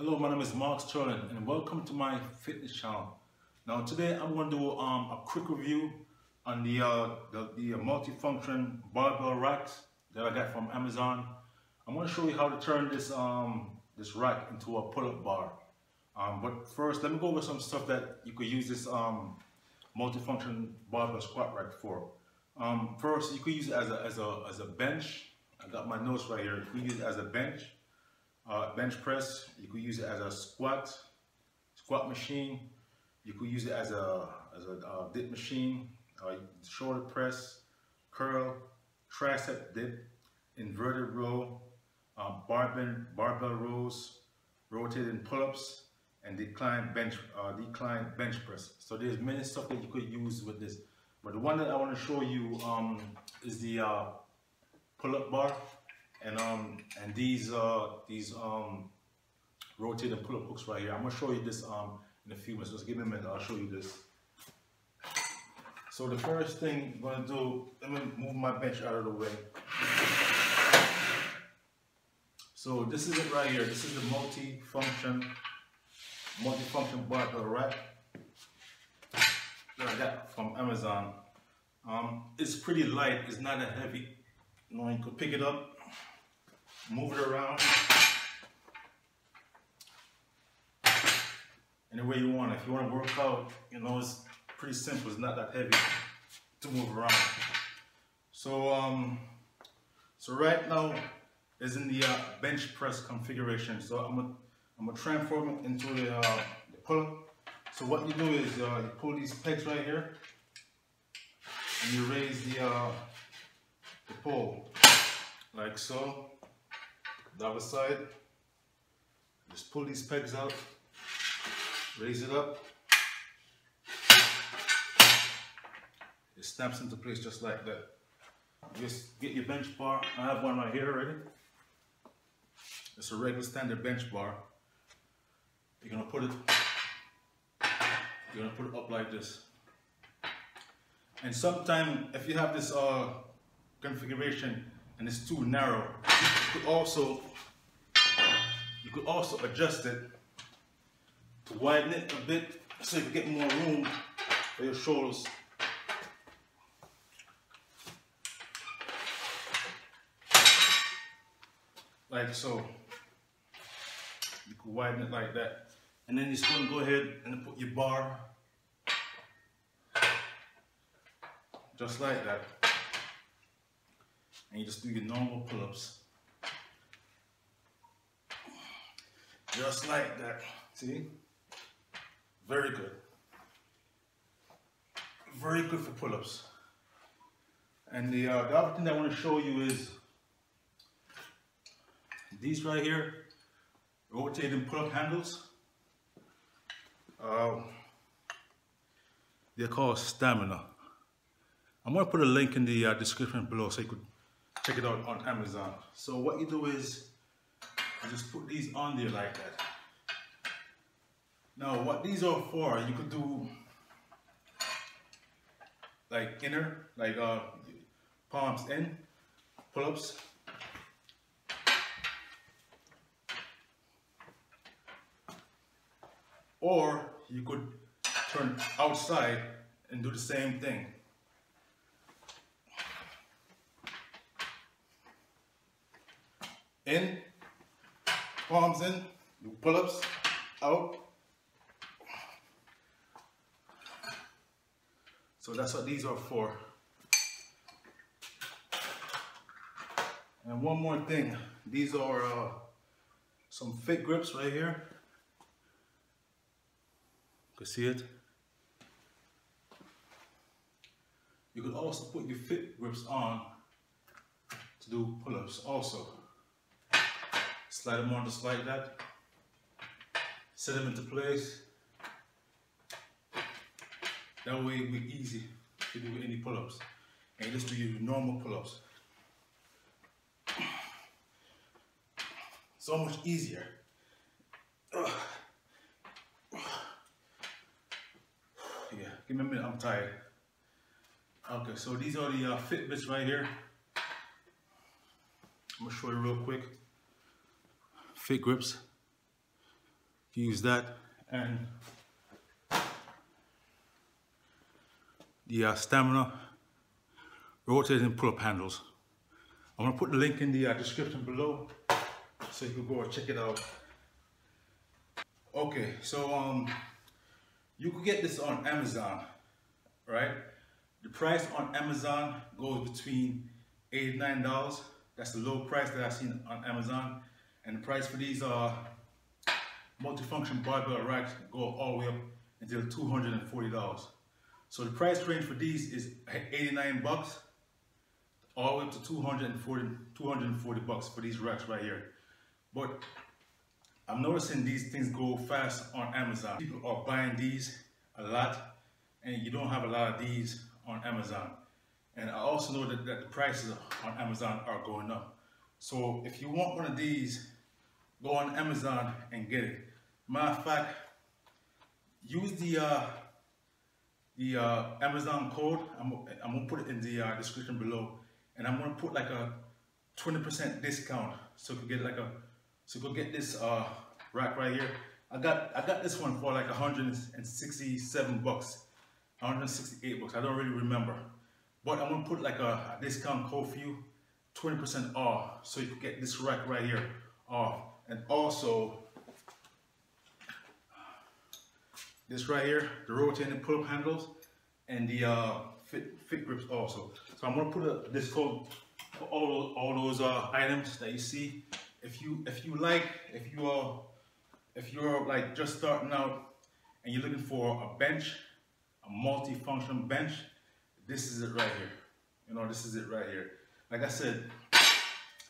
Hello, my name is Mark Sterling and welcome to my fitness channel. Now today I'm going to do a quick review on the multifunction barbell racks that I got from Amazon. I'm going to show you how to turn this this rack into a pull-up bar. But first, let me go over some stuff that you could use this multifunction barbell squat rack for. First, you could use it as a bench. I got my notes right here. You could use it as a bench press. You could use it as a squat machine. You could use it as a dip machine, shoulder press, curl, tricep dip, inverted row, barbell rows, rotating pull-ups, and decline bench press. So there's many stuff that you could use with this, but the one that I want to show you is the pull-up bar. And these rotating pull-up hooks right here. I'm gonna show you this in a few minutes. Just give me a minute. I'll show you this. So the first thing I'm gonna do, let me move my bench out of the way. So this is it right here. This is the multifunction barbell rack that I got from Amazon. It's pretty light. It's not that heavy. You know, you could pick it up, move it around any way you want. If you want to work out, you know, it's pretty simple. It's not that heavy to move around. So so right now is in the bench press configuration. So I'm gonna transform it into the pull-up. So what you do is you pull these pegs right here and you raise the pole like so. The other side, just pull these pegs out, raise it up, it snaps into place just like that. Just get your bench bar. I have one right here already. It's a regular standard bench bar. You're gonna put it up like this. And sometimes if you have this configuration and it's too narrow, you could also adjust it to widen it a bit so you can get more room for your shoulders. Like so. You could widen it like that. And then you're just going to go ahead and put your bar just like that. And you just do your normal pull-ups. Just like that. See? Very good. Very good for pull-ups. And the other thing I want to show you is these right here, rotating pull-up handles. They're called Stamina. I'm going to put a link in the description below so you could check it out on Amazon. So what you do is you just put these on there like that. Now what these are for, you could do like inner, like palms in, pull-ups. Or you could turn outside and do the same thing. In, palms in, do pull-ups, out. So that's what these are for. And one more thing, these are some fit grips right here. You can see it. You could also put your fit grips on to do pull-ups also. Slide them on just like that. Set them into place. That way it'll be easy to do any pull-ups. And you just do your normal pull-ups. So much easier. Yeah, give me a minute, I'm tired. Okay, so these are the fit bits right here. I'm gonna show you real quick. Fit grips. use that, and the stamina rotating pull-up handles. I'm gonna put the link in the description below so you can go and check it out. Okay, so you can get this on Amazon, right? The price on Amazon goes between $89. That's the low price that I've seen on Amazon. And the price for these multifunction barbell racks go all the way up until $240. So the price range for these is 89 bucks all the way up to 240 bucks for these racks right here. But I'm noticing these things go fast on Amazon. People are buying these a lot, and you don't have a lot of these on Amazon. And I also know that the prices on Amazon are going up. So if you want one of these, go on Amazon and get it. Matter of fact, use the Amazon code. I'm gonna put it in the description below, and I'm gonna put like a 20% discount, so you can get like get this rack right here. I got this one for like 167 bucks, 168 bucks. I don't really remember, but I'm gonna put like a discount code for you, 20% off, so you can get this rack right here off. And also this right here, the rotating pull-up handles, and the fit grips also. So I'm gonna put this code for all those items that you see. If you're like just starting out and you're looking for a bench, a multi-function bench, this is it right here. You know, this is it right here. Like I said,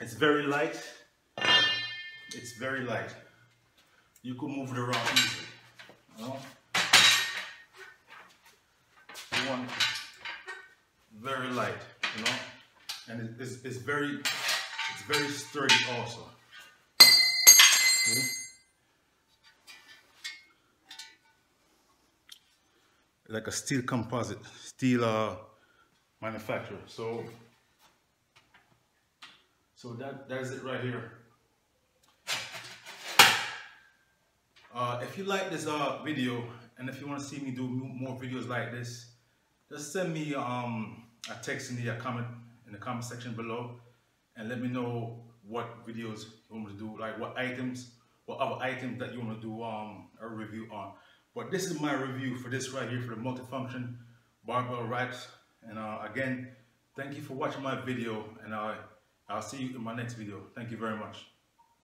it's very light. It's very light. You can move it around easily. You know? One, very light, you know, and it's very sturdy also. Okay. Like a steel composite, steel manufacturer. So that's it right here. If you like this video, and if you want to see me do more videos like this, just send me a text in the comment section below, and let me know what videos you want me to do, like what other items that you want to do a review on. But this is my review for this right here, for the multifunction barbell racks. And again, thank you for watching my video, and I'll see you in my next video. Thank you very much.